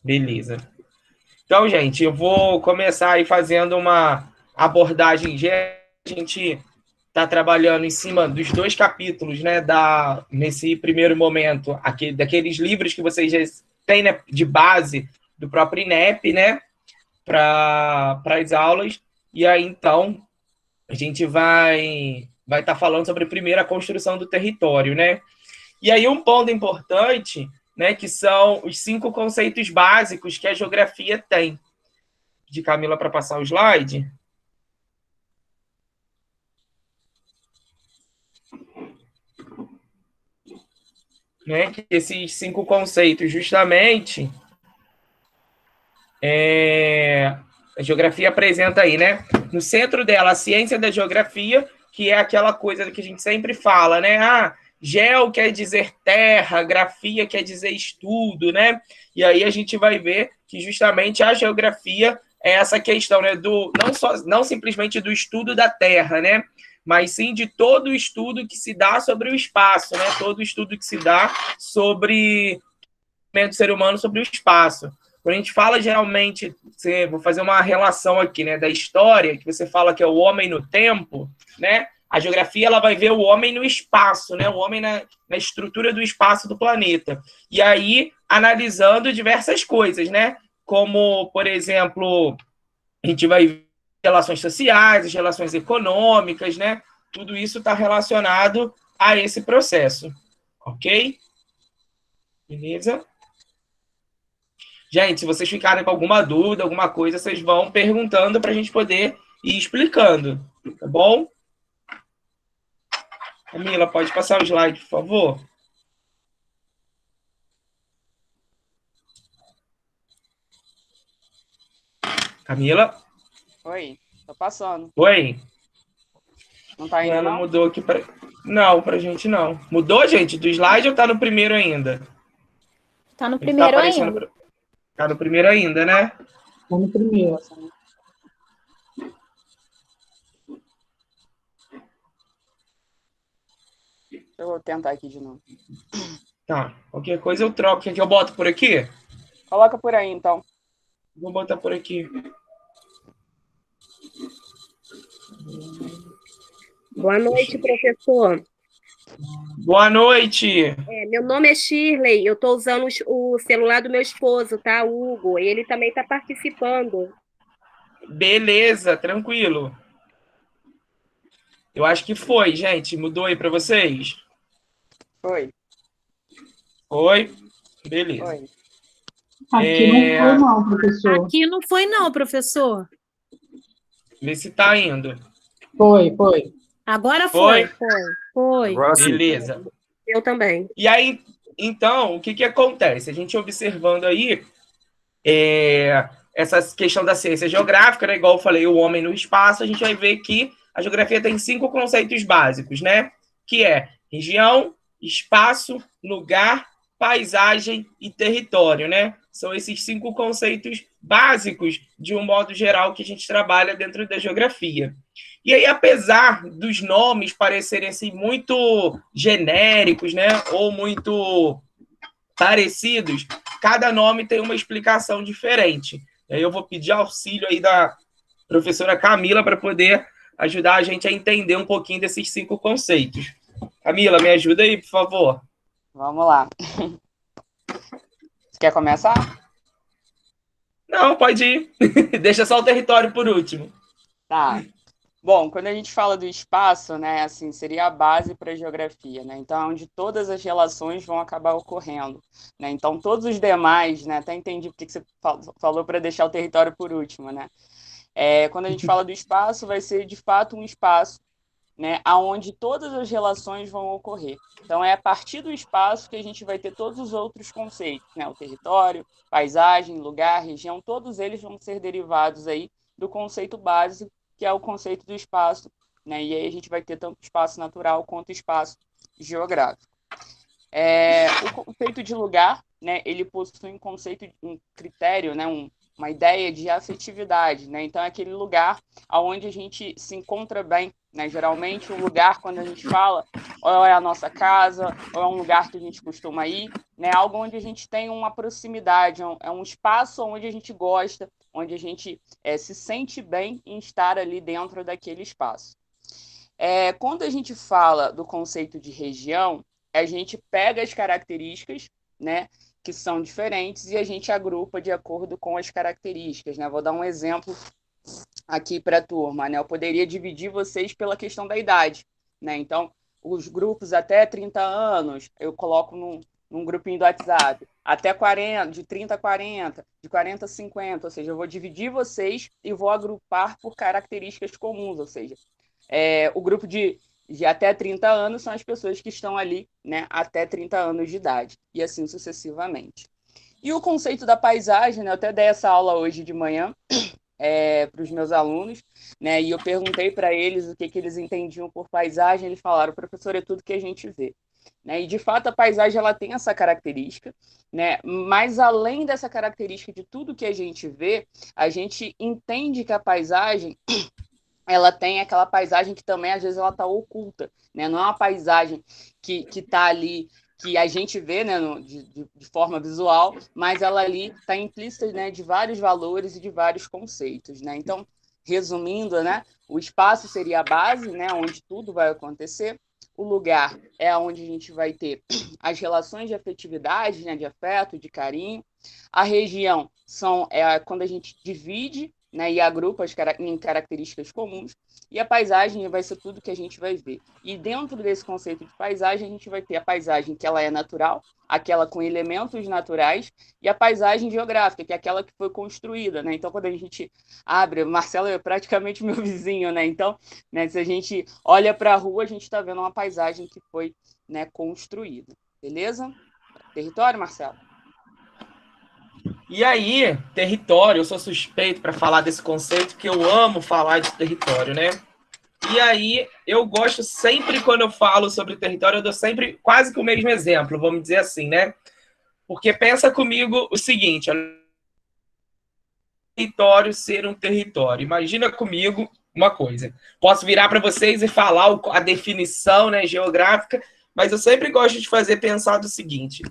Beleza. Então, gente, eu vou começar aí fazendo uma abordagem geral. A gente está trabalhando em cima dos dois capítulos, né, nesse primeiro momento, aqui, daqueles livros que vocês já têm, né, de base do próprio INEP, né, para as aulas. E aí, então, a gente vai estar falando sobre primeiro a construção do território, né? E aí um ponto importante, né, que são os 5 conceitos básicos que a geografia tem. De Camila para passar o slide. Né, que esses 5 conceitos, justamente, a geografia apresenta aí, né? No centro dela, a ciência da geografia, que é aquela coisa que a gente sempre fala, né? Ah, geo quer dizer terra, grafia quer dizer estudo, né? E aí a gente vai ver que justamente a geografia é essa questão, né? Não simplesmente do estudo da terra, né? Mas sim de todo o estudo que se dá sobre o espaço, né? Todo o estudo que se dá sobre do ser humano sobre o espaço. Quando a gente fala geralmente, vou fazer uma relação aqui, né, da história, que você fala que é o homem no tempo, né? A geografia ela vai ver o homem no espaço, né? O homem na estrutura do espaço do planeta. E aí analisando diversas coisas, né? Como, por exemplo, a gente vai ver relações sociais, as relações econômicas, né? Tudo isso está relacionado a esse processo, ok? Beleza? Gente, se vocês ficarem com alguma dúvida, alguma coisa, vocês vão perguntando para a gente poder ir explicando, tá bom? Camila, pode passar o slide, por favor? Camila? Oi, tô passando. Oi? Não tá indo, Não não? mudou aqui para. Não, para a gente não. Mudou, gente? Do slide ou tá no primeiro ainda? Tá no Ele tá primeiro aparecendo. ainda. Tá no primeiro ainda, né? Tá no primeiro. Eu vou tentar aqui de novo. Tá. Qualquer coisa eu troco. Quer que eu boto por aqui? Coloca por aí, então. Vou botar por aqui. Boa noite, professor. Boa noite. Meu nome é Shirley, eu estou usando o celular do meu esposo, tá, Hugo? E ele também está participando. Beleza, tranquilo. Eu acho que foi, gente. Mudou aí para vocês? Foi, Foi? Beleza. foi. Aqui não foi, não, professor. Aqui não foi, não, professor. Vê se tá indo. Foi, foi. Agora Foi? Foi. Agora sim. Beleza. Eu também. E aí, então, o que que acontece? A gente observando aí essa questão da ciência geográfica, né? Igual eu falei, o homem no espaço, a gente vai ver que a geografia tem 5 conceitos básicos, né? Que é região, espaço, lugar, paisagem e território, né? São esses 5 conceitos básicos, de um modo geral, que a gente trabalha dentro da geografia. E aí, apesar dos nomes parecerem assim, muito genéricos, né? Ou muito parecidos, cada nome tem uma explicação diferente. Aí eu vou pedir auxílio aí da professora Camila para poder ajudar a gente a entender um pouquinho desses 5 conceitos. Camila, me ajuda aí, por favor. Vamos lá. Você quer começar? Não, pode ir. Deixa só o território por último. Tá. Bom, quando a gente fala do espaço, né, assim, seria a base para a geografia, né? Então, é onde todas as relações vão acabar ocorrendo, né? Então, todos os demais, né, até entendi porque que você falou para deixar o território por último, né? Quando a gente fala do espaço, vai ser de fato um espaço, né, aonde todas as relações vão ocorrer. Então, é a partir do espaço que a gente vai ter todos os outros conceitos, né? O território, paisagem, lugar, região, todos eles vão ser derivados aí do conceito básico, que é o conceito do espaço, né? E aí a gente vai ter tanto espaço natural quanto espaço geográfico. O conceito de lugar, né? Ele possui um conceito, um critério, né? Uma ideia de afetividade, né? Então é aquele lugar onde a gente se encontra bem, né? Geralmente, o lugar, quando a gente fala, ou é a nossa casa, ou é um lugar que a gente costuma ir, né? Algo onde a gente tem uma proximidade, é um espaço onde a gente gosta, onde a gente se sente bem em estar ali dentro daquele espaço. Quando a gente fala do conceito de região, a gente pega as características, né, que são diferentes e a gente agrupa de acordo com as características, né? Vou dar um exemplo aqui para a turma, né? Eu poderia dividir vocês pela questão da idade, né? Então, os grupos até 30 anos, eu coloco num grupinho do WhatsApp, até 40, de 30 a 40, de 40 a 50, ou seja, eu vou dividir vocês e vou agrupar por características comuns, ou seja, o grupo de até 30 anos são as pessoas que estão ali, né, até 30 anos de idade, e assim sucessivamente. E o conceito da paisagem, né, eu até dei essa aula hoje de manhã para os meus alunos, né, e eu perguntei para eles o que eles entendiam por paisagem, eles falaram, professor, é tudo que a gente vê. Né? E, de fato, a paisagem ela tem essa característica, né? Mas, além dessa característica de tudo que a gente vê, a gente entende que a paisagem ela tem aquela paisagem que também, às vezes, ela está oculta, né? Não é uma paisagem que está ali, que a gente vê, né, de forma visual, mas ela ali está implícita, né, de vários valores e de vários conceitos, né? Então, resumindo, né, o espaço seria a base, né, onde tudo vai acontecer. O lugar é onde a gente vai ter as relações de afetividade, né, de afeto, de carinho. A região é quando a gente divide, né, e agrupa em características comuns, e a paisagem vai ser tudo que a gente vai ver. E dentro desse conceito de paisagem, a gente vai ter a paisagem que ela é natural, aquela com elementos naturais, e a paisagem geográfica, que é aquela que foi construída, né? Então, quando a gente abre, Marcelo é praticamente meu vizinho, né? Então, né, se a gente olha para a rua, a gente está vendo uma paisagem que foi, né, construída. Beleza? Território, Marcelo? E aí, território, eu sou suspeito para falar desse conceito, porque eu amo falar de território, né? E aí, eu gosto sempre, quando eu falo sobre território, eu dou sempre quase que o mesmo exemplo, vamos dizer assim, né? Porque pensa comigo o seguinte, território ser um território. Imagina comigo uma coisa. Posso virar para vocês e falar a definição, né, geográfica, mas eu sempre gosto de fazer pensar do seguinte.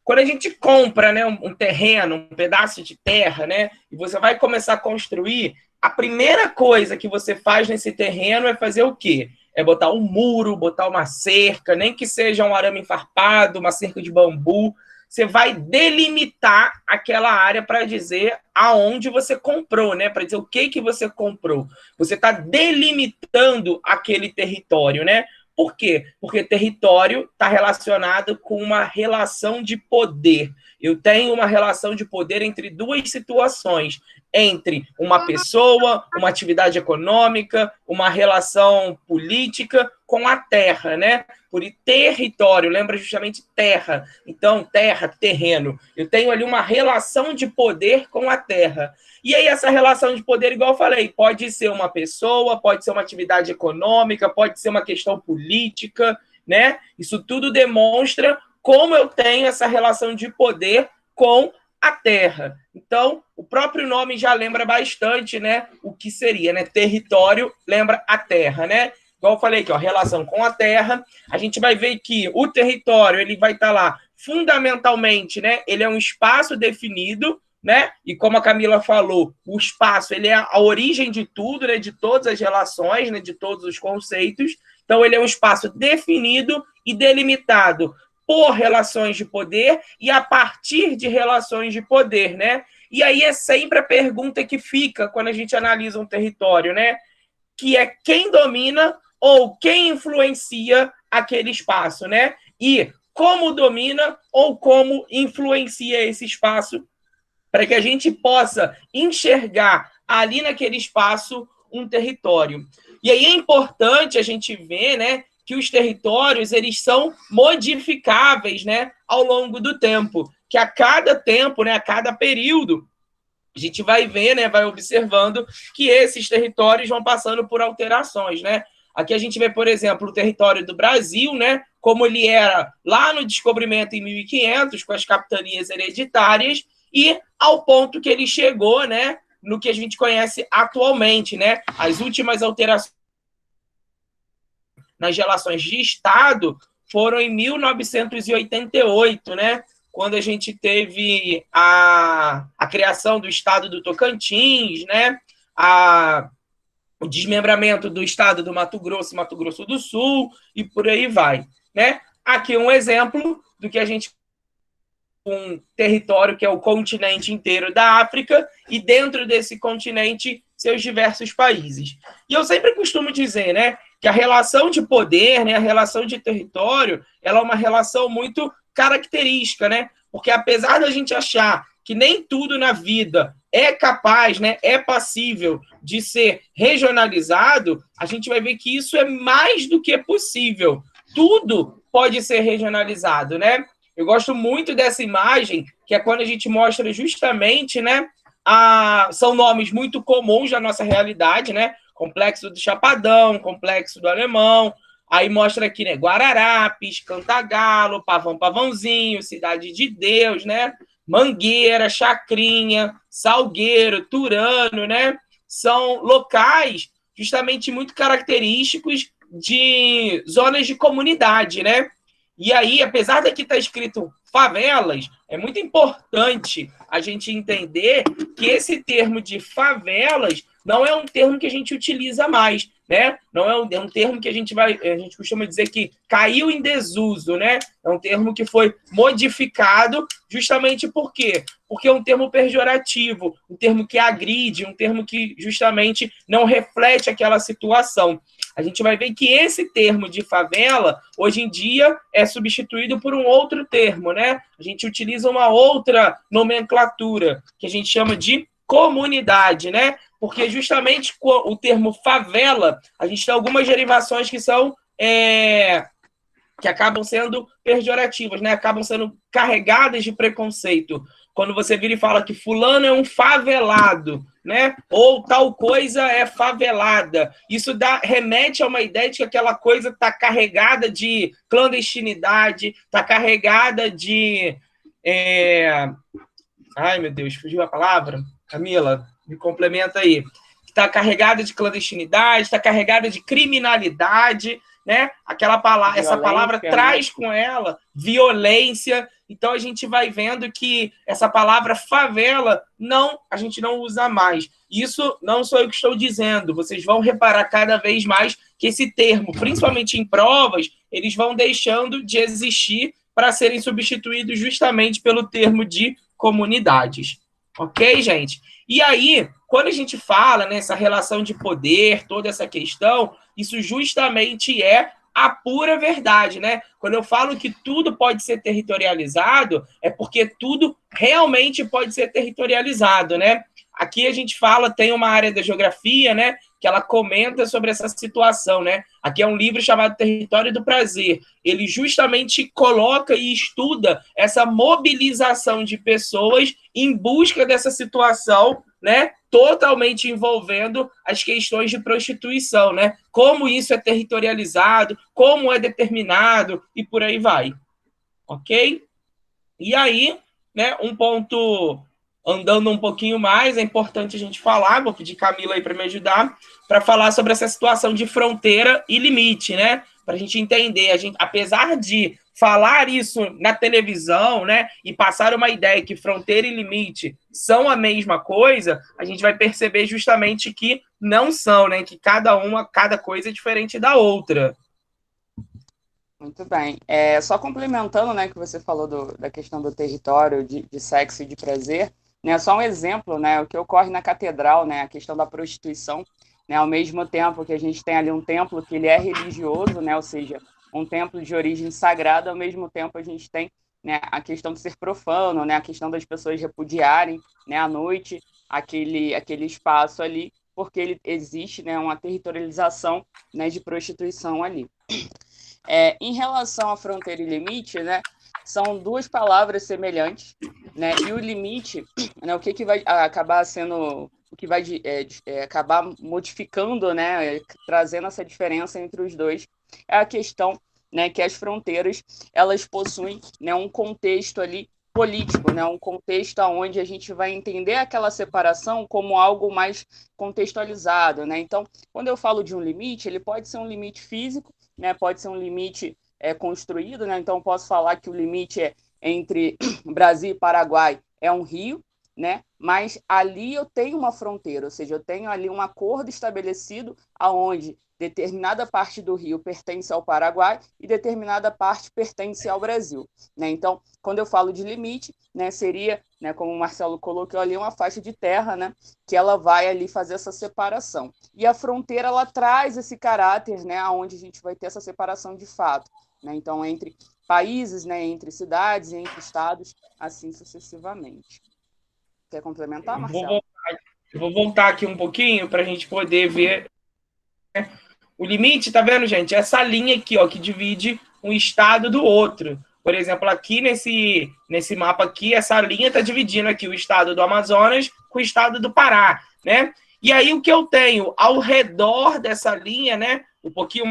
Quando a gente compra, né, um terreno, um pedaço de terra, né, e você vai começar a construir, a primeira coisa que você faz nesse terreno é fazer o quê? É botar um muro, botar uma cerca, nem que seja um arame farpado, uma cerca de bambu. Você vai delimitar aquela área para dizer aonde você comprou, né? Para dizer o que você comprou. Você está delimitando aquele território, né? Por quê? Porque território está relacionado com uma relação de poder. Eu tenho uma relação de poder entre duas situações, entre uma pessoa, uma atividade econômica, uma relação política com a terra, né? Por território, lembra justamente terra. Então, terra, terreno. Eu tenho ali uma relação de poder com a terra. E aí, essa relação de poder, igual eu falei, pode ser uma pessoa, pode ser uma atividade econômica, pode ser uma questão política, né? Isso tudo demonstra como eu tenho essa relação de poder com a terra. Então, o próprio nome já lembra bastante, né? O que seria, né? Território lembra a terra, né? Igual eu falei aqui, ó, relação com a terra, a gente vai ver que o território, ele vai estar lá, fundamentalmente, né? Ele é um espaço definido, né? E como a Camila falou, o espaço, ele é a origem de tudo, né? De todas as relações, né? De todos os conceitos. Então, ele é um espaço definido e delimitado por relações de poder e a partir de relações de poder, né? E aí é sempre a pergunta que fica quando a gente analisa um território, né? Que é quem domina ou quem influencia aquele espaço, né? E como domina ou como influencia esse espaço para que a gente possa enxergar ali naquele espaço um território. E aí é importante a gente ver, né, que os territórios eles são modificáveis, né, ao longo do tempo, que a cada tempo, né, a cada período, a gente vai ver, né, vai observando que esses territórios vão passando por alterações, né? Aqui a gente vê, por exemplo, o território do Brasil, né, como ele era lá no descobrimento em 1500, com as capitanias hereditárias, e ao ponto que ele chegou, né, no que a gente conhece atualmente, né? As últimas alterações nas relações de Estado foram em 1988, né? Quando a gente teve a criação do Estado do Tocantins, né? O desmembramento do Estado do Mato Grosso do Sul, e por aí vai, né? Aqui um exemplo do que a gente um território que é o continente inteiro da África, e dentro desse continente, seus diversos países. E eu sempre costumo dizer, né, que a relação de poder, né, a relação de território, ela é uma relação muito característica, né? Porque apesar da gente achar que nem tudo na vida é capaz, né, é passível de ser regionalizado, a gente vai ver que isso é mais do que possível. Tudo pode ser regionalizado, né? Eu gosto muito dessa imagem, que é quando a gente mostra justamente, né, são nomes muito comuns da nossa realidade, né? Complexo do Chapadão, Complexo do Alemão, aí mostra aqui, né, Guararapes, Cantagalo, Pavãozinho, Cidade de Deus, né? Mangueira, Chacrinha, Salgueiro, Turano, né? São locais justamente muito característicos de zonas de comunidade, né? E aí, apesar daqui estar escrito favelas, é muito importante a gente entender que esse termo de favelas não é um termo que a gente utiliza mais, né? Não é um termo que a gente costuma dizer que caiu em desuso, né? É um termo que foi modificado justamente por quê? Porque é um termo pejorativo, um termo que agride, um termo que justamente não reflete aquela situação. A gente vai ver que esse termo de favela, hoje em dia, é substituído por um outro termo, né? A gente utiliza uma outra nomenclatura, que a gente chama de comunidade, né? Porque justamente o termo favela, a gente tem algumas derivações que são que acabam sendo pejorativas, né? Acabam sendo carregadas de preconceito. Quando você vira e fala que fulano é um favelado, né? Ou tal coisa é favelada. Isso remete a uma ideia de que aquela coisa está carregada de clandestinidade, está carregada de... Ai, meu Deus, fugiu a palavra? Camila, me complementa aí. Está carregada de clandestinidade, está carregada de criminalidade, né? Essa palavra traz com ela violência. Então a gente vai vendo que essa palavra favela a gente não usa mais. Isso não sou eu que estou dizendo. Vocês vão reparar cada vez mais que esse termo, principalmente em provas, eles vão deixando de existir para serem substituídos justamente pelo termo de comunidades. Ok, gente? E aí, quando a gente fala nessa relação de poder, toda essa questão, isso justamente é a pura verdade, né? Quando eu falo que tudo pode ser territorializado, é porque tudo realmente pode ser territorializado, né? Aqui a gente fala, tem uma área da geografia, né, que ela comenta sobre essa situação, né? Aqui é um livro chamado Território do Prazer. Ele justamente coloca e estuda essa mobilização de pessoas em busca dessa situação, né, totalmente envolvendo as questões de prostituição, né? Como isso é territorializado, como é determinado e por aí vai. Ok? E aí, né, um ponto... Andando um pouquinho mais, é importante a gente falar, vou pedir Camila aí para me ajudar, para falar sobre essa situação de fronteira e limite, né? Para a gente entender, apesar de falar isso na televisão, né, e passar uma ideia que fronteira e limite são a mesma coisa, a gente vai perceber justamente que não são, né? Que cada coisa é diferente da outra. Muito bem. Só complementando, né, que você falou da questão do território, de sexo e de prazer, né, só um exemplo, né, o que ocorre na catedral, né, a questão da prostituição, né, ao mesmo tempo que a gente tem ali um templo que ele é religioso, né, ou seja, um templo de origem sagrada, ao mesmo tempo a gente tem, né, a questão de ser profano, né, a questão das pessoas repudiarem, né, à noite aquele espaço ali, porque ele existe, né, uma territorialização, né, de prostituição ali. Em relação à fronteira e limite, né, são duas palavras semelhantes, né, e o limite, né, o que vai acabar sendo, o que vai acabar modificando, né, trazendo essa diferença entre os dois, é a questão, né, que as fronteiras, elas possuem, né, um contexto ali político, né, um contexto onde a gente vai entender aquela separação como algo mais contextualizado, né? Então, quando eu falo de um limite, ele pode ser um limite físico, né, pode ser um limite construído, né? Então, eu posso falar que o limite entre Brasil e Paraguai é um rio, né? Mas ali eu tenho uma fronteira, ou seja, eu tenho ali um acordo estabelecido aonde determinada parte do rio pertence ao Paraguai e determinada parte pertence ao Brasil, né? Então, quando eu falo de limite, né, seria, né, como o Marcelo colocou ali, uma faixa de terra, né, que ela vai ali fazer essa separação. E a fronteira, ela traz esse caráter, né, onde a gente vai ter essa separação de fato, né? Então, entre países, né, entre cidades, entre estados, assim sucessivamente. Quer complementar, Marcelo? Eu vou voltar aqui um pouquinho para a gente poder ver o limite, tá vendo, gente? Essa linha aqui, ó, que divide um estado do outro. Por exemplo, aqui nesse mapa aqui, essa linha está dividindo aqui o estado do Amazonas com o estado do Pará, né? E aí o que eu tenho ao redor dessa linha, né? Um pouquinho,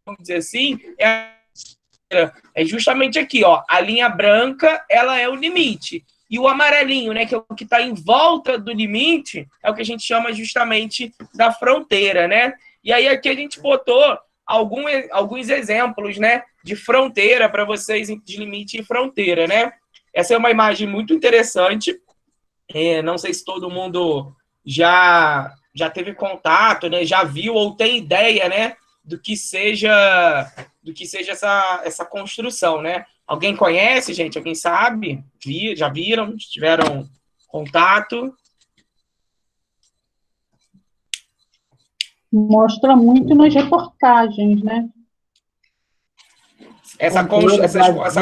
vamos dizer assim, é justamente aqui, ó. A linha branca, ela é o limite. E o amarelinho, né, que é o que está em volta do limite, é o que a gente chama justamente da fronteira, né? E aí aqui a gente botou alguns exemplos, né, de fronteira para vocês, de limite e fronteira, né? Essa é uma imagem muito interessante. Não sei se todo mundo já teve contato, né, já viu ou tem ideia, né, do que seja essa construção, né? Alguém conhece, gente? Alguém sabe? Já viram? Tiveram contato? Mostra muito nas reportagens, né? Essa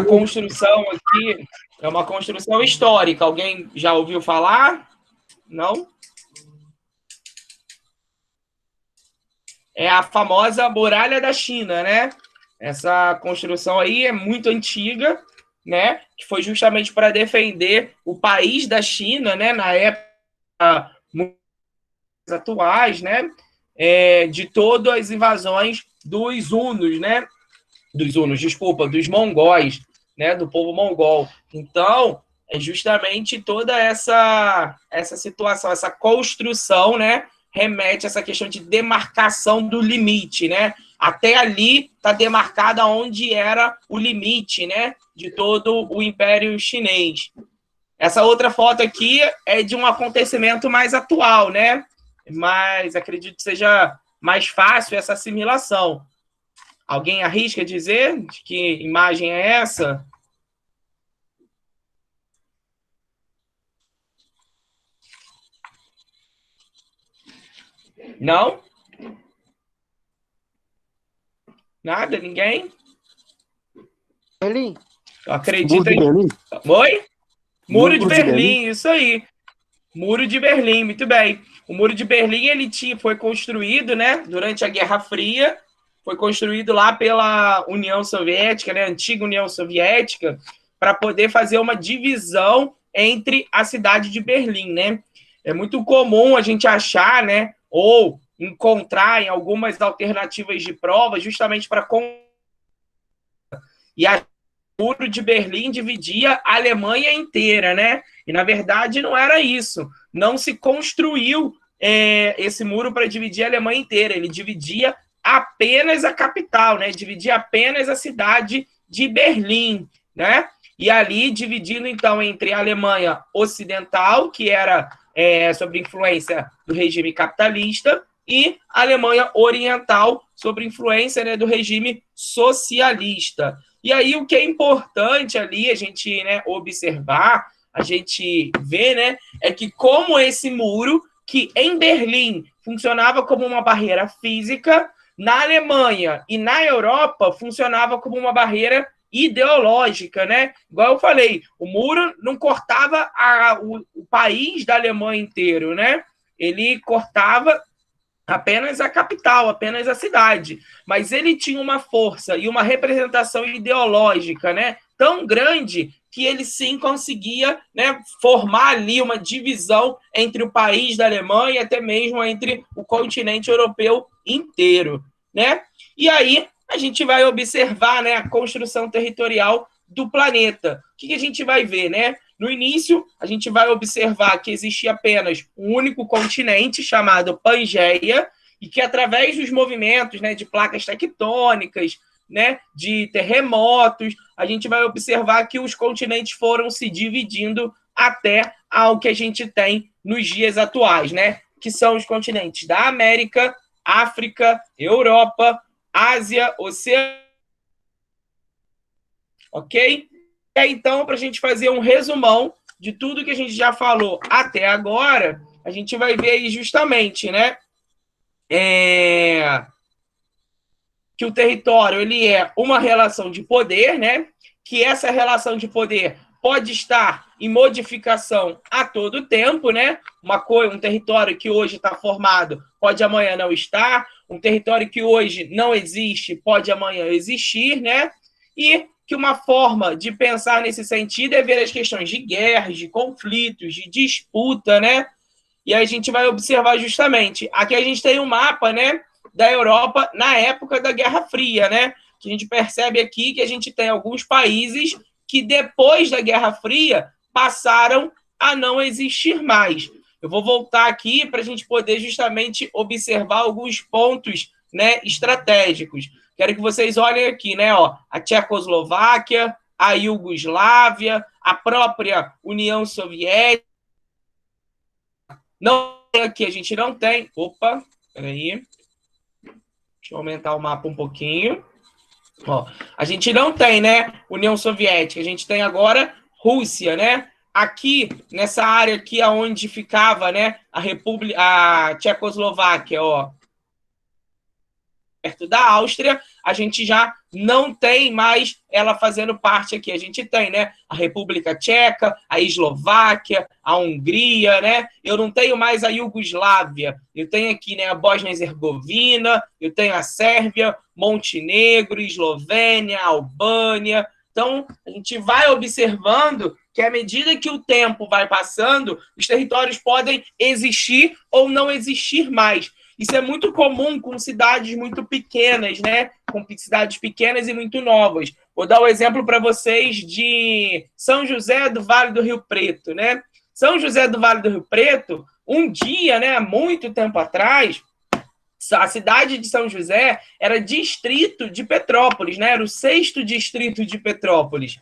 construção aqui é uma construção histórica. Alguém já ouviu falar? Não? É a famosa Muralha da China, né? Essa construção aí é muito antiga, né? Que foi justamente para defender o país da China, né? Na época atuais, né? De todas as invasões dos hunos, né? Dos mongóis, né? Do povo mongol. Então, é justamente toda essa situação, essa construção, né? Remete a essa questão de demarcação do limite, né? Até ali está demarcada onde era o limite, né? De todo o Império Chinês. Essa outra foto aqui é de um acontecimento mais atual, né? Mas acredito que seja mais fácil essa assimilação. Alguém arrisca dizer de que imagem é essa? Não? Nada? Ninguém? Berlim. Acredita Muro de em... Berlim? Oi? Muro de Muro de Berlim, isso aí. Muro de Berlim, muito bem. O Muro de Berlim foi construído, né, durante a Guerra Fria, foi construído lá pela União Soviética, né, antiga União Soviética, para poder fazer uma divisão entre a cidade de Berlim, né? É muito comum a gente achar, né, ou encontrar em algumas alternativas de prova, justamente para... E a Muro de Berlim dividia a Alemanha inteira, né? E, na verdade, não era isso. Não se construiu esse muro para dividir a Alemanha inteira. Ele dividia apenas a capital, né? Dividia apenas a cidade de Berlim, né? E ali dividindo, então, entre a Alemanha Ocidental, que era sob influência do regime capitalista, e a Alemanha Oriental, sob influência, né, do regime socialista. E aí o que é importante ali a gente, né, observar, a gente ver, né, é que como esse muro, que em Berlim funcionava como uma barreira física, na Alemanha e na Europa funcionava como uma barreira ideológica, né? Igual eu falei, o muro não cortava o país da Alemanha inteiro, né? Ele cortava apenas a capital, apenas a cidade. Mas ele tinha uma força e uma representação ideológica, né, tão grande que ele sim conseguia, né, formar ali uma divisão entre o país da Alemanha e até mesmo entre o continente europeu inteiro, né? E aí a gente vai observar, né, a construção territorial do planeta. O que a gente vai ver, né? No início, a gente vai observar que existia apenas um único continente chamado Pangeia, e que através dos movimentos, né, de placas tectônicas, né, de terremotos, a gente vai observar que os continentes foram se dividindo até ao que a gente tem nos dias atuais, né, que são os continentes da América, África, Europa, Ásia, Oceania. Ok? E aí, então, para a gente fazer um resumão de tudo que a gente já falou até agora, a gente vai ver aí justamente, né, que o território ele é uma relação de poder, né, que essa relação de poder pode estar em modificação a todo tempo, né? Um território que hoje está formado pode amanhã não estar, um território que hoje não existe pode amanhã existir, né? E que uma forma de pensar nesse sentido é ver as questões de guerras, de conflitos, de disputa, né? E aí a gente vai observar justamente, aqui a gente tem um mapa, né, da Europa na época da Guerra Fria, né? Que a gente percebe aqui que a gente tem alguns países que depois da Guerra Fria passaram a não existir mais. Eu vou voltar aqui para a gente poder justamente observar alguns pontos, né, estratégicos. Quero que vocês olhem aqui, né, ó, a Tchecoslováquia, a Iugoslávia, a própria União Soviética. Não, aqui a gente não tem. Opa, peraí. Deixa eu aumentar o mapa um pouquinho. Ó, a gente não tem, né, União Soviética, a gente tem agora Rússia, né? Aqui, nessa área aqui onde ficava, né, a Tchecoslováquia, ó, perto da Áustria, a gente já não tem mais ela fazendo parte aqui. A gente tem, né, a República Tcheca, a Eslováquia, a Hungria, né? Eu não tenho mais a Iugoslávia. Eu tenho aqui, né, a Bósnia e Herzegovina, eu tenho a Sérvia, Montenegro, Eslovênia, Albânia. Então, a gente vai observando que, à medida que o tempo vai passando, os territórios podem existir ou não existir mais. Isso é muito comum com cidades muito pequenas, né? Com cidades pequenas e muito novas. Vou dar um exemplo para vocês de São José do Vale do Rio Preto, né? São José do Vale do Rio Preto, um dia, né, muito tempo atrás, a cidade de São José era distrito de Petrópolis, né? Era o 6º distrito de Petrópolis.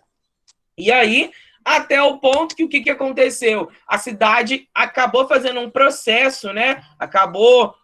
E aí, até o ponto que o que aconteceu? A cidade acabou fazendo um processo, né? Acabou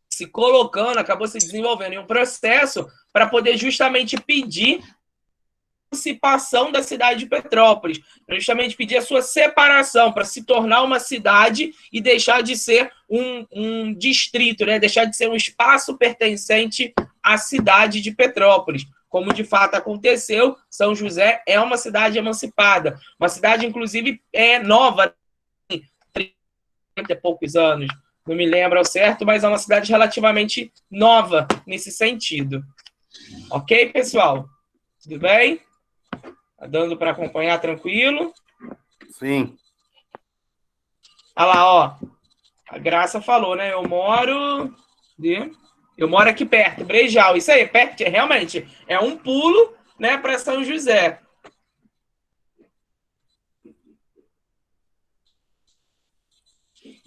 se colocando, acabou se desenvolvendo em um processo para poder justamente pedir a emancipação da cidade de Petrópolis, para justamente pedir a sua separação, para se tornar uma cidade e deixar de ser um distrito, né? Deixar de ser um espaço pertencente à cidade de Petrópolis. Como de fato aconteceu, São José é uma cidade emancipada, uma cidade, inclusive, nova, 30 e poucos anos, não me lembro ao certo, mas é uma cidade relativamente nova nesse sentido. Ok, pessoal? Tudo bem? Tá dando para acompanhar tranquilo? Sim. Olha lá, ó. A Graça falou, né? Eu moro aqui perto, Brejal. Isso aí, perto, realmente, é um pulo, né, para São José.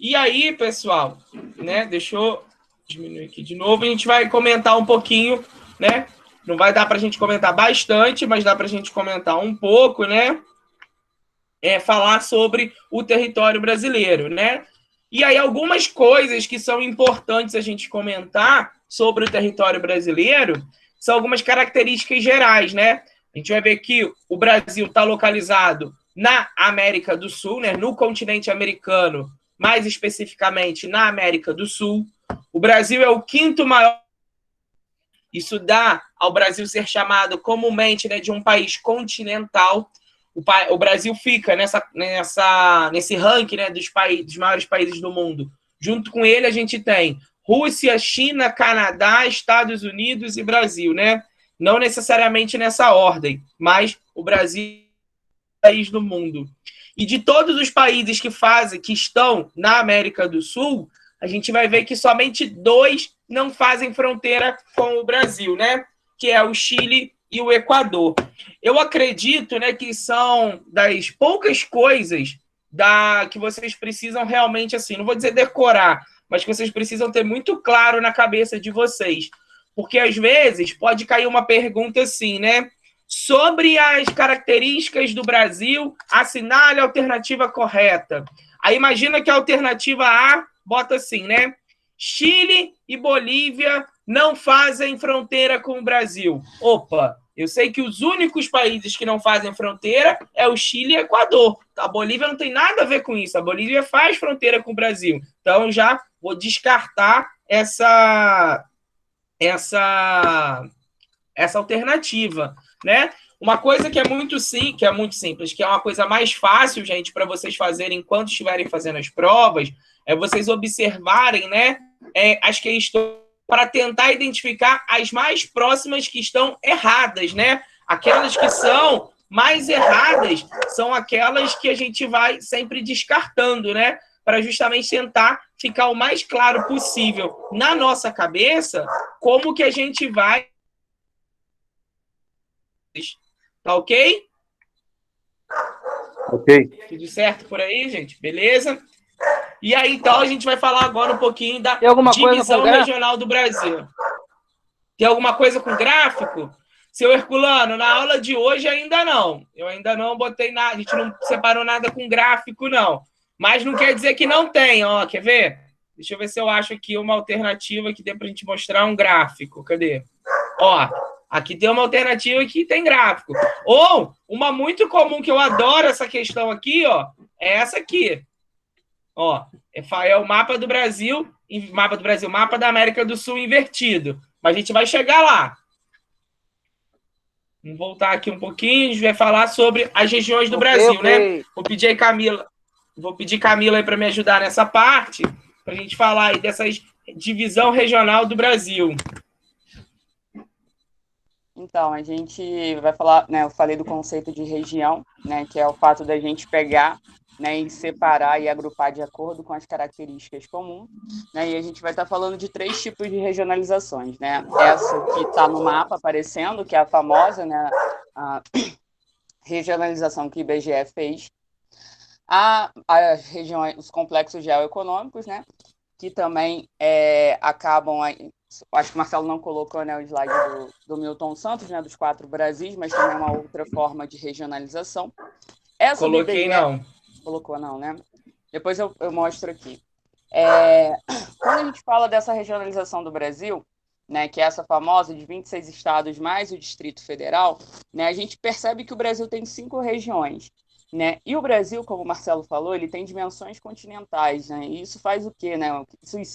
E aí, pessoal, né, deixa eu diminuir aqui de novo, a gente vai comentar um pouquinho, né, não vai dar para a gente comentar bastante, mas dá para a gente comentar um pouco, né, falar sobre o território brasileiro, né, e aí algumas coisas que são importantes a gente comentar sobre o território brasileiro são algumas características gerais, né, a gente vai ver que o Brasil está localizado na América do Sul, né, no continente americano, mais especificamente na América do Sul. O Brasil é o 5º maior. Isso dá ao Brasil ser chamado comumente, né, de um país continental. O Brasil fica nesse ranking, né, dos maiores países do mundo. Junto com ele, a gente tem Rússia, China, Canadá, Estados Unidos e Brasil, né? Não necessariamente nessa ordem, mas o Brasil é o país do mundo. E de todos os países que estão na América do Sul, a gente vai ver que somente 2 não fazem fronteira com o Brasil, né? Que é o Chile e o Equador. Eu acredito, né, que são das poucas coisas que vocês precisam realmente, assim, não vou dizer decorar, mas que vocês precisam ter muito claro na cabeça de vocês. Porque, às vezes, pode cair uma pergunta assim, né? Sobre as características do Brasil, assinale a alternativa correta. Aí imagina que a alternativa A bota assim, né? Chile e Bolívia não fazem fronteira com o Brasil. Opa, eu sei que os únicos países que não fazem fronteira é o Chile e o Equador. A Bolívia não tem nada a ver com isso. A Bolívia faz fronteira com o Brasil. Então, eu já vou descartar essa alternativa, né? Uma coisa que é muito simples, que é uma coisa mais fácil, gente, para vocês fazerem enquanto estiverem fazendo as provas, é vocês observarem, né, as questões para tentar identificar as mais próximas que estão erradas, né? Aquelas que são mais erradas são aquelas que a gente vai sempre descartando, né? Para justamente tentar ficar o mais claro possível na nossa cabeça como que a gente vai. Tá ok? Ok. Tudo certo por aí, gente? Beleza? E aí, então, a gente vai falar agora um pouquinho da Tem alguma coisa divisão com gráfico? regional do Brasil. Tem alguma coisa com gráfico? Seu Herculano, na aula de hoje ainda não. Eu ainda não botei nada, a gente não separou nada com gráfico, não. Mas não quer dizer que não tem, ó. Quer ver? Deixa eu ver se eu acho aqui uma alternativa que dê pra gente mostrar um gráfico. Cadê? Ó, aqui tem uma alternativa que tem gráfico. Ou, uma muito comum que eu adoro essa questão aqui, ó, é essa aqui. Ó, é o mapa do Brasil, mapa da América do Sul invertido. Mas a gente vai chegar lá. Vamos voltar aqui um pouquinho, a gente vai falar sobre as regiões do Brasil, né? Vou pedir Camila aí para me ajudar nessa parte, para a gente falar aí dessa divisão regional do Brasil. Então, a gente vai falar, né, eu falei do conceito de região, né, que é o fato da gente pegar, né, e separar e agrupar de acordo com as características comuns, né, e a gente vai estar falando de 3 tipos de regionalizações, né, essa que está no mapa aparecendo, que é a famosa, né, a regionalização que o IBGE fez, as regiões, os complexos geoeconômicos, né, que também acabam, acho que o Marcelo não colocou, né, o slide do Milton Santos, né, dos 4 Brasis, mas também é uma outra forma de regionalização. Essa Coloquei, IBGE, não. Colocou não, né? Depois eu mostro aqui. Quando a gente fala dessa regionalização do Brasil, né, que é essa famosa de 26 estados mais o Distrito Federal, né, a gente percebe que o Brasil tem 5 regiões. Né? E o Brasil, como o Marcelo falou, ele tem dimensões continentais, né? E isso faz o quê, né?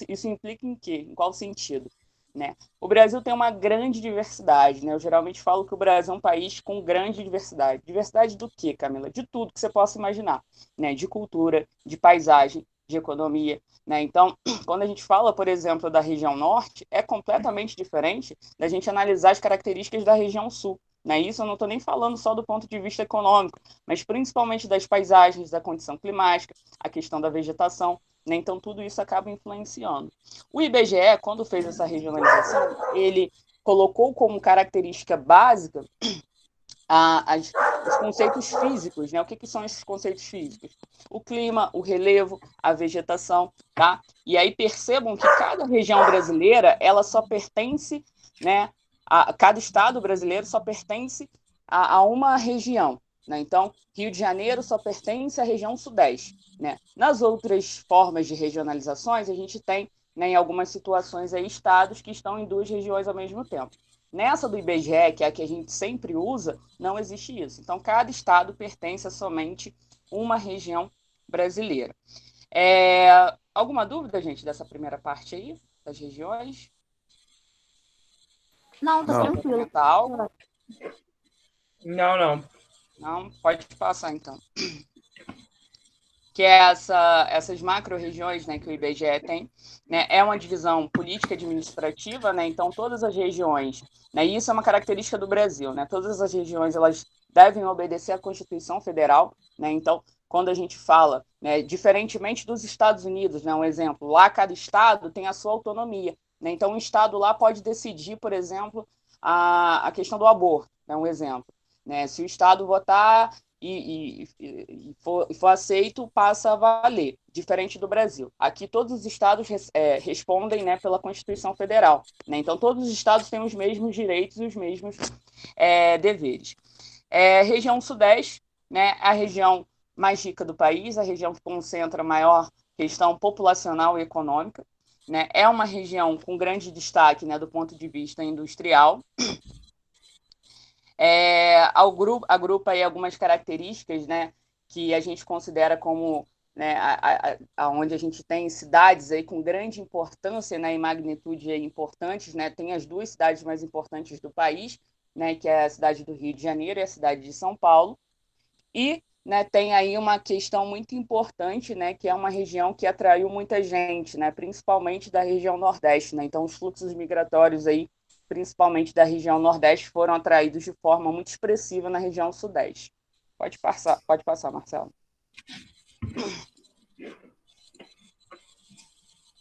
Isso implica em quê? Em qual sentido? Né? O Brasil tem uma grande diversidade, né? Eu geralmente falo que o Brasil é um país com grande diversidade. Diversidade do quê, Camila? De tudo que você possa imaginar, né? De cultura, de paisagem, de economia, né? Então, quando a gente fala, por exemplo, da região norte, é completamente diferente da gente analisar as características da região sul. Né? Isso eu não estou nem falando só do ponto de vista econômico, mas principalmente das paisagens, da condição climática, a questão da vegetação, né? Então tudo isso acaba influenciando. O IBGE, quando fez essa regionalização, ele colocou como característica básica os conceitos físicos, né? O que são esses conceitos físicos? O clima, o relevo, a vegetação, tá? E aí percebam que cada região brasileira, ela só pertence, né? Cada estado brasileiro só pertence a uma região, né? Então, Rio de Janeiro só pertence à região sudeste, né? Nas outras formas de regionalizações, a gente tem, né, em algumas situações aí, estados que estão em 2 regiões ao mesmo tempo. Nessa do IBGE, que é a que a gente sempre usa, não existe isso. Então, cada estado pertence a somente uma região brasileira. Alguma dúvida, gente, dessa primeira parte aí, das regiões? Não, tá tranquilo. Algo? Não. Não, pode passar, então. Que é essas macro-regiões, né, que o IBGE tem, né, é uma divisão política administrativa, né, então todas as regiões, né, e isso é uma característica do Brasil, né, todas as regiões elas devem obedecer à Constituição Federal, né, então quando a gente fala, né, diferentemente dos Estados Unidos, né, um exemplo, lá cada estado tem a sua autonomia, né, então um estado lá pode decidir, por exemplo, a questão do aborto, né, um exemplo, né, se o estado votar e for aceito, passa a valer, diferente do Brasil. Aqui todos os estados respondem, né, pela Constituição Federal, né? Então todos os estados têm os mesmos direitos e os mesmos deveres. Região Sudeste, né, a região mais rica do país, a região que concentra a maior questão populacional e econômica, né? É uma região com grande destaque, né, do ponto de vista industrial. Agrupa aí algumas características, né, que a gente considera como, né, onde a gente tem cidades aí com grande importância, né, e magnitude aí importantes, né? Tem as duas cidades mais importantes do país, né, que é a cidade do Rio de Janeiro e a cidade de São Paulo, e, né, tem aí uma questão muito importante, né, que é uma região que atraiu muita gente, né, principalmente da região Nordeste, né? Então os fluxos migratórios aí, principalmente da região Nordeste, foram atraídos de forma muito expressiva na região Sudeste. Pode passar, Marcelo.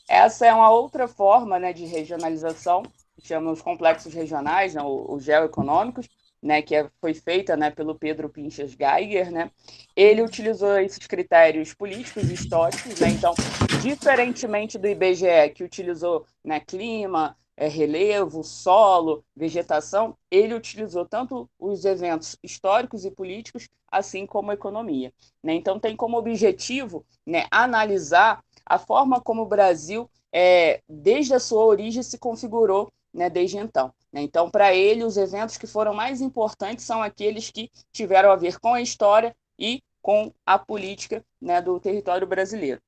Essa é uma outra forma, né, de regionalização, que chama os complexos regionais, né, os geoeconômicos, né, que foi feita, né, pelo Pedro Pinchas Geiger, né? Ele utilizou esses critérios políticos e históricos, né? Então, diferentemente do IBGE, que utilizou, né, clima, relevo, solo, vegetação, ele utilizou tanto os eventos históricos e políticos, assim como a economia, né? Então, tem como objetivo, né, analisar a forma como o Brasil, desde a sua origem, se configurou, né, desde então. Então, para ele, os eventos que foram mais importantes são aqueles que tiveram a ver com a história e com a política, né, do território brasileiro.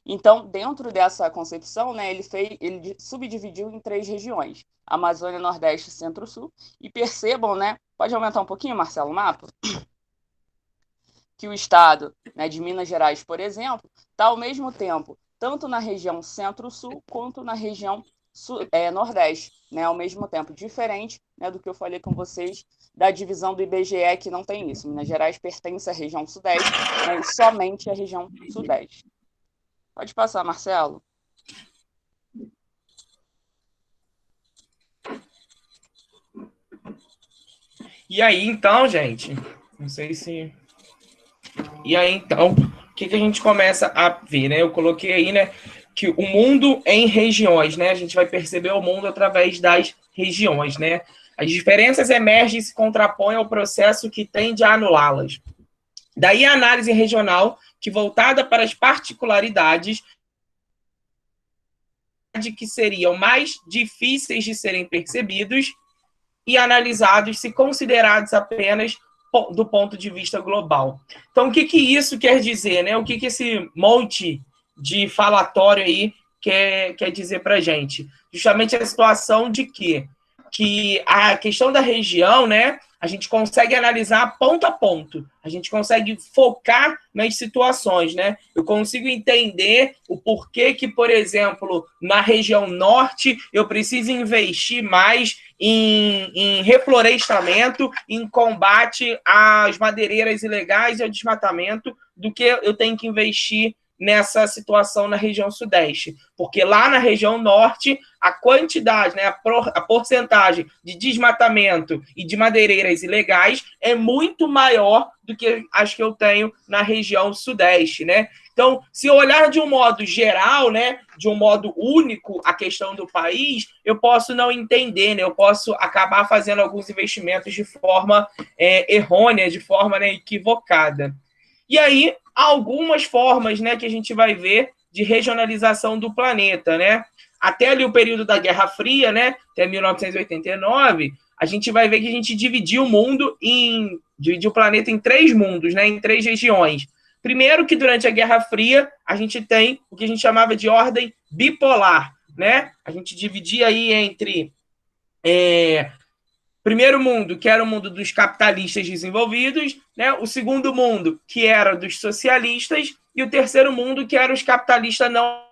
Então, dentro dessa concepção, né, ele subdividiu em 3 regiões: Amazônia, Nordeste e Centro-Sul. E percebam, né, pode aumentar um pouquinho, Marcelo, o mapa? Que o estado, né, de Minas Gerais, por exemplo, está ao mesmo tempo tanto na região Centro-Sul quanto na região Nordeste, né, ao mesmo tempo, diferente, né, do que eu falei com vocês da divisão do IBGE, que não tem isso. Minas Gerais pertence à região Sudeste, né, e somente à região Sudeste. Pode passar, Marcelo. E aí, então, gente, não sei se... E aí, então, o que a gente começa a ver, né? Eu coloquei aí, né, que o mundo em regiões, né? A gente vai perceber o mundo através das regiões, né? As diferenças emergem e se contrapõem ao processo que tende a anulá-las. Daí a análise regional, que voltada para as particularidades que seriam mais difíceis de serem percebidos e analisados se considerados apenas do ponto de vista global. Então, o que isso quer dizer, né? O que esse monte de falatório aí quer dizer para a gente? Justamente a situação de que a questão da região, né, a gente consegue analisar ponto a ponto, a gente consegue focar nas situações, né? Eu consigo entender o porquê que, por exemplo, na região norte, eu preciso investir mais em reflorestamento, em combate às madeireiras ilegais e ao desmatamento, do que eu tenho que investir nessa situação na região sudeste, porque lá na região norte a quantidade, né, a porcentagem de desmatamento e de madeireiras ilegais é muito maior do que as que eu tenho na região sudeste, né? Então, se eu olhar de um modo geral, né, de um modo único a questão do país, eu posso não entender, né? Eu posso acabar fazendo alguns investimentos de forma errônea, de forma, né, equivocada. E aí, algumas formas, né, que a gente vai ver de regionalização do planeta, né? Até ali o período da Guerra Fria, né, até 1989, a gente vai ver que a gente dividiu o planeta em 3 mundos, né, em 3 regiões. Primeiro que durante a Guerra Fria, a gente tem o que a gente chamava de ordem bipolar, né? A gente dividia aí entre primeiro mundo, que era o mundo dos capitalistas desenvolvidos, né? O segundo mundo, que era dos socialistas, e o terceiro mundo, que era os capitalistas não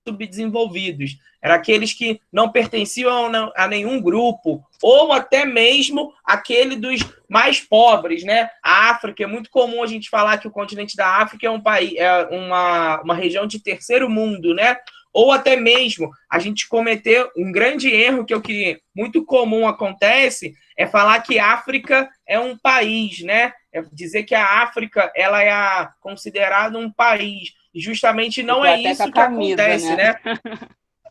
subdesenvolvidos. Eram aqueles que não pertenciam a nenhum grupo, ou até mesmo aquele dos mais pobres, né? A África, é muito comum a gente falar que o continente da África é um país, uma região de terceiro mundo, né? Ou até mesmo a gente cometer um grande erro que muito comum acontece, é falar que África é um país, né? É dizer que a África ela é considerada um país. E justamente não é até com a isso que camisa, acontece, né? né?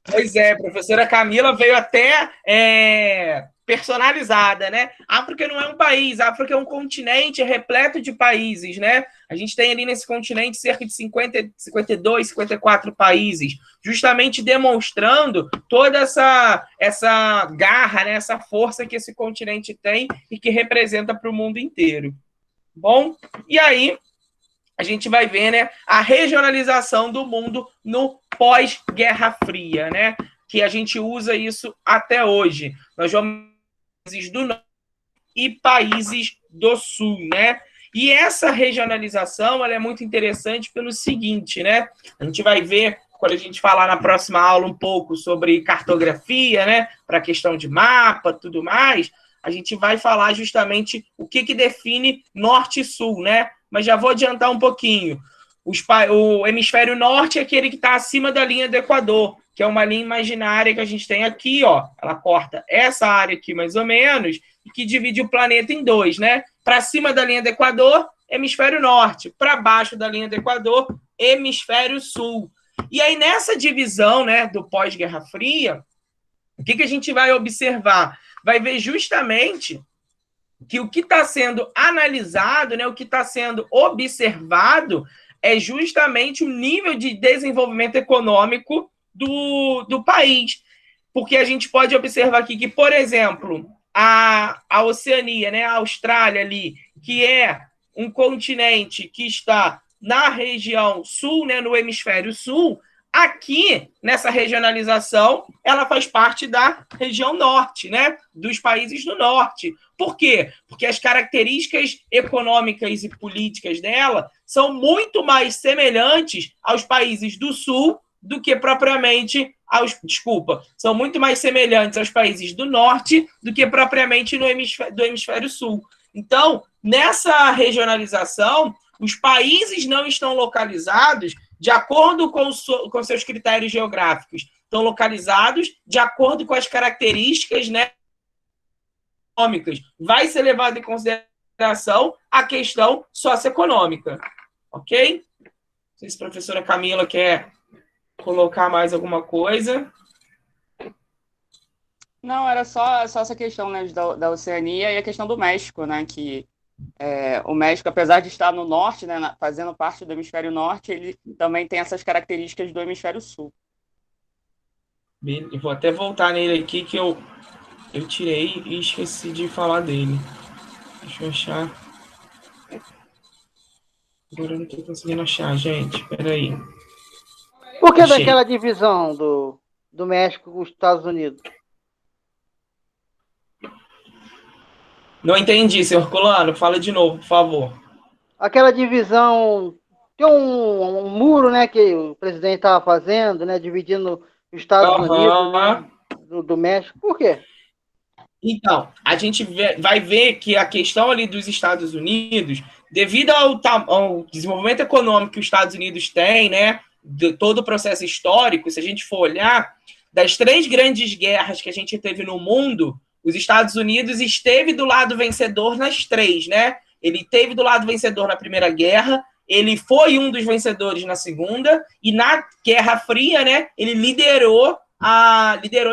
Pois é, a professora Camila veio até personalizada, né? A África não é um país, a África é um continente repleto de países, né? A gente tem ali nesse continente cerca de 50, 52, 54 países, justamente demonstrando toda essa garra, né? Essa força que esse continente tem e que representa para o mundo inteiro. Bom, e aí a gente vai ver, né, a regionalização do mundo no pós-Guerra Fria, né? Que a gente usa isso até hoje. Nós vamos países do norte e países do sul, né? E essa regionalização ela é muito interessante pelo seguinte, né? A gente vai ver quando a gente falar na próxima aula um pouco sobre cartografia, né? Para a questão de mapa, tudo mais, a gente vai falar justamente o que define norte e sul, né? Mas já vou adiantar um pouquinho. O hemisfério norte é aquele que está acima da linha do Equador, que é uma linha imaginária que a gente tem aqui, ó. Ela corta essa área aqui, mais ou menos, e que divide o planeta em dois, né? Para cima da linha do Equador, hemisfério norte. Para baixo da linha do Equador, hemisfério sul. E aí, nessa divisão, né, do pós-Guerra Fria, o que a gente vai observar? Vai ver justamente que o que está sendo analisado, né, o que está sendo observado é justamente o nível de desenvolvimento econômico do país. Porque a gente pode observar aqui que, por exemplo, a Oceania, né, a Austrália ali, que é um continente que está na região sul, né, no hemisfério sul, aqui, nessa regionalização, ela faz parte da região norte, né? Dos países do norte. Por quê? Porque as características econômicas e políticas dela são muito mais semelhantes aos países do sul do que propriamente são muito mais semelhantes aos países do norte do que propriamente do hemisfério sul. Então, nessa regionalização, os países não estão localizados de acordo com seus critérios geográficos, estão localizados de acordo com as características, né, econômicas. Vai ser levado em consideração a questão socioeconômica. Ok? Não sei se a professora Camila quer colocar mais alguma coisa. Não, era só essa questão, né, da Oceania e a questão do México, né, que o México, apesar de estar no norte, né, fazendo parte do hemisfério norte, ele também tem essas características do hemisfério sul. Eu vou até voltar nele aqui, que eu tirei e esqueci de falar dele. Deixa eu achar. Agora eu não estou conseguindo achar, gente. Peraí. Por que daquela divisão do México com os Estados Unidos? Não entendi, senhor Colano. Fala de novo, por favor. Aquela divisão... Tem um muro, né, que o presidente estava fazendo, né, dividindo os Estados Unidos, né, do México. Por quê? Então, a gente vai ver que a questão ali dos Estados Unidos, devido ao desenvolvimento econômico que os Estados Unidos têm, né, de todo o processo histórico, se a gente for olhar, das 3 grandes guerras que a gente teve no mundo, os Estados Unidos esteve do lado vencedor nas 3, né? Ele esteve do lado vencedor na Primeira Guerra, ele foi um dos vencedores na Segunda, e na Guerra Fria, né, ele liderou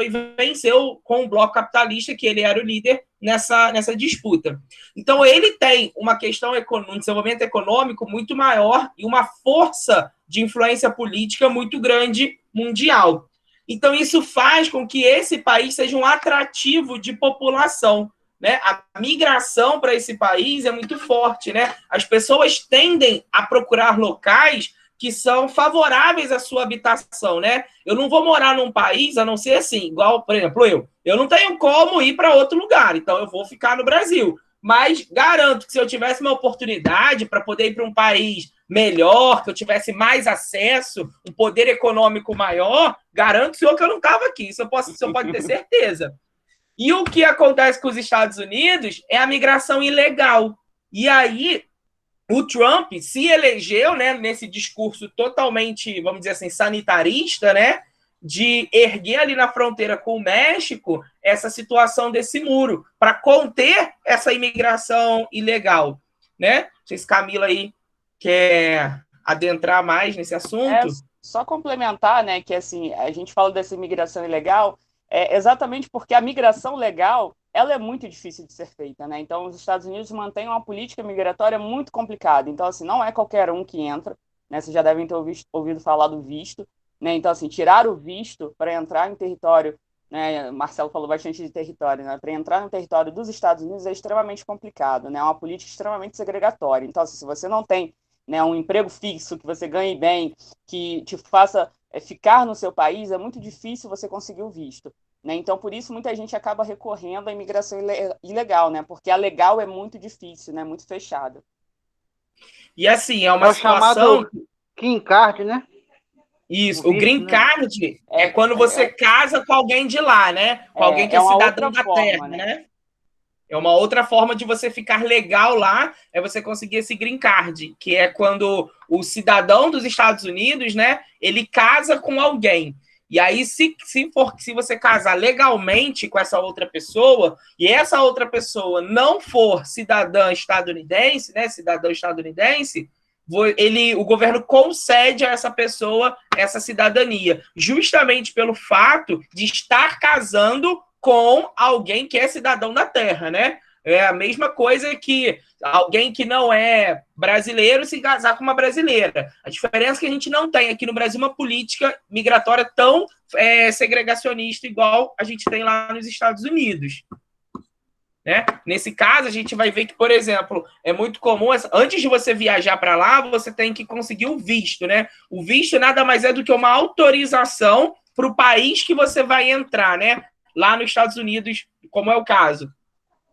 e venceu com o bloco capitalista, que ele era o líder nessa disputa. Então, ele tem uma questão, um desenvolvimento econômico muito maior e uma força de influência política muito grande mundial. Então, isso faz com que esse país seja um atrativo de população, né? A migração para esse país é muito forte, né? As pessoas tendem a procurar locais que são favoráveis à sua habitação, né? Eu não vou morar num país, a não ser assim, igual, por exemplo, eu não tenho como ir para outro lugar, então eu vou ficar no Brasil. Mas garanto que se eu tivesse uma oportunidade para poder ir para um país melhor, que eu tivesse mais acesso, um poder econômico maior, garanto, senhor, que eu não estava aqui. Isso o senhor pode ter certeza. E o que acontece com os Estados Unidos é a migração ilegal. E aí, o Trump se elegeu, né, nesse discurso totalmente, vamos dizer assim, sanitarista, né, de erguer ali na fronteira com o México essa situação desse muro, para conter essa imigração ilegal, né? Não sei se Camila aí quer adentrar mais nesse assunto. Só complementar, né, que assim, a gente fala dessa imigração ilegal, exatamente porque a migração legal, ela é muito difícil de ser feita, né? Então, os Estados Unidos mantêm uma política migratória muito complicada. Então, assim, não é qualquer um que entra, né? Vocês já devem ter ouvido falar do visto, né? Então, assim, tirar o visto para entrar em território, né? Marcelo falou bastante de território, né? Para entrar no território dos Estados Unidos é extremamente complicado, né? É uma política extremamente segregatória. Então, assim, se você não tem, né, um emprego fixo, que você ganhe bem, que te faça ficar no seu país, é muito difícil você conseguir o visto, né? Então, por isso, muita gente acaba recorrendo à imigração ilegal, né? Porque a legal é muito difícil, né? Muito fechada. E assim, é uma situação... chamado Green Card, né? Isso, o Green Card é quando você casa com alguém de lá, né? Com alguém que é cidadão da terra, né? É uma outra forma de você ficar legal lá, é você conseguir esse Green Card, que é quando o cidadão dos Estados Unidos, né, ele casa com alguém. E aí, se você casar legalmente com essa outra pessoa, e essa outra pessoa não for cidadã estadunidense, né, cidadão estadunidense, o governo concede a essa pessoa essa cidadania, justamente pelo fato de estar casando com alguém que é cidadão da terra, né? É a mesma coisa que alguém que não é brasileiro se casar com uma brasileira. A diferença é que a gente não tem aqui no Brasil uma política migratória tão segregacionista igual a gente tem lá nos Estados Unidos. Né? Nesse caso, a gente vai ver que, por exemplo, é muito comum, antes de você viajar para lá, você tem que conseguir o visto, né? O visto nada mais é do que uma autorização para o país que você vai entrar, né? Lá nos Estados Unidos, como é o caso.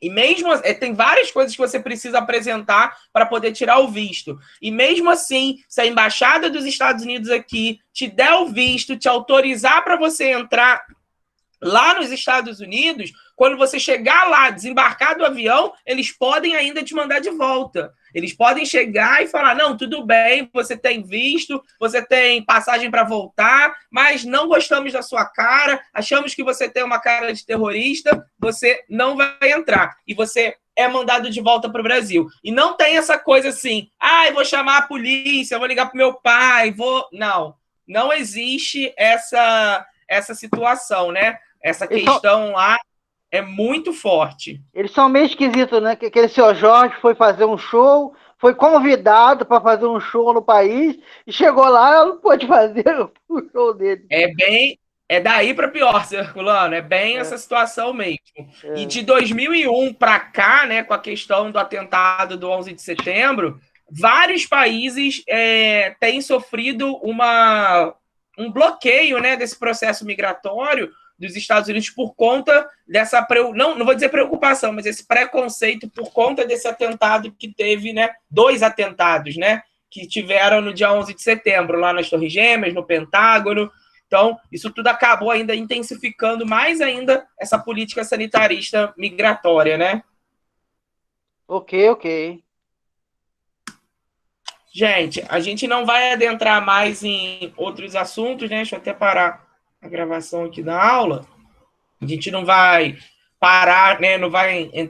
E mesmo tem várias coisas que você precisa apresentar para poder tirar o visto. E mesmo assim, se a embaixada dos Estados Unidos aqui te der o visto, te autorizar para você entrar lá nos Estados Unidos, quando você chegar lá, desembarcar do avião, eles podem ainda te mandar de volta. Eles podem chegar e falar, não, tudo bem, você tem visto, você tem passagem para voltar, mas não gostamos da sua cara, achamos que você tem uma cara de terrorista, você não vai entrar. E você é mandado de volta para o Brasil. E não tem essa coisa assim, eu vou chamar a polícia, vou ligar para o meu pai, vou... Não existe essa situação, né? Essa questão lá é muito forte. Eles são meio esquisitos, né? Que aquele seu Jorge foi fazer um show, foi convidado para fazer um show no país, e chegou lá, não pôde fazer o show dele. É daí para pior, Circulano, é bem essa situação mesmo. E de 2001 para cá, né, com a questão do atentado do 11 de setembro, vários países têm sofrido um bloqueio, né, desse processo migratório dos Estados Unidos por conta dessa, não vou dizer preocupação, mas esse preconceito por conta desse atentado que teve, né, 2 atentados, né, que tiveram no dia 11 de setembro, lá nas Torres Gêmeas, no Pentágono. Então, isso tudo acabou ainda intensificando mais ainda essa política sanitarista migratória, né? Ok. Gente, a gente não vai adentrar mais em outros assuntos, né? Deixa eu até parar a gravação aqui da aula. A gente não vai parar, né? Não vai entrar